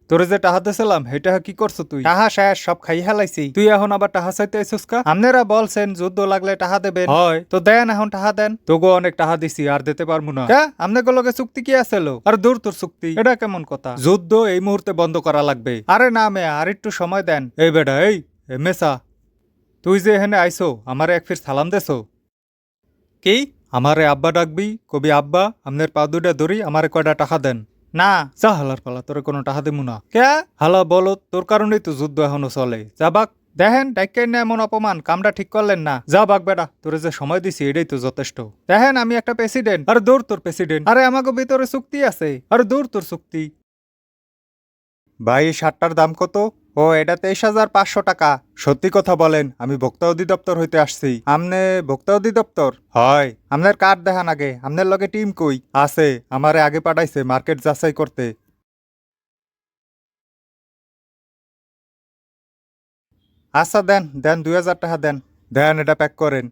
তোরে যে টাহা দিছিলাম হে টাহা কি করছো তুই? টাহা শেষ, সব খাই হেলাইছি। তুই এখন আবার টাহা চাইতে আইছস কা? আপনারা বলছেন যুদ্ধ লাগলে টাহা দেবেন, হয় তো দেন, এখন টাহা দেন। তোগো অনেক টাহা দিছি, আর দিতে পারবো না। কে আপনাদের লগে চুক্তি কি আছিল? আর দূর তোর চুক্তি, এটা কেমন কথা? যুদ্ধ এই মুহূর্তে বন্ধ করা লাগবে। আরে না মেয়া, আর একটু সময় দেন। এই বেটা, এই মেসা, তুই যে এখানে আইসো আমারে এক ফির সালাম দেছো কি? আমারে আব্বা ডাকবি, কবি আব্বা আমনের পা দুটা ধরি, আমারে কয়টা টাকা দেন। না যা, হালার পালা, তোরে কোনো টাকা দিমু না। কে? হালা বলো, তোর কারণেই তো যুদ্ধ এখনো চলে। যা বাক। দেখেন ডাইকেন না, এমন অপমান কামটা ঠিক করলেন না। যা বাক বেটা, তোরে যে সময় দিছি এটাই তো যথেষ্ট। দেখেন আমি একটা প্রেসিডেন্ট। আরে দূর তোর প্রেসিডেন্ট, আরে আমাকে ভিতরে চুক্তি আছে। আরে দূর তোর চুক্তি। ভাই শার্টটার দাম কত? ও, এটা 23,500 টাকা। সত্যি কথা বলেন, আমি ভোক্তা অধিদপ্তর হইতে আসছি। আমনে ভোক্তা অধিদপ্তর? হয়। আমনের কার্ড দেখান আগে। আমনের লগে টিম কই? আছে, আমারে আগে পাঠাইছে মার্কেট যাচাই করতে। আচ্ছা দেন দেন, 2,000 টাকা দেন। দেন, এটা প্যাক করেন।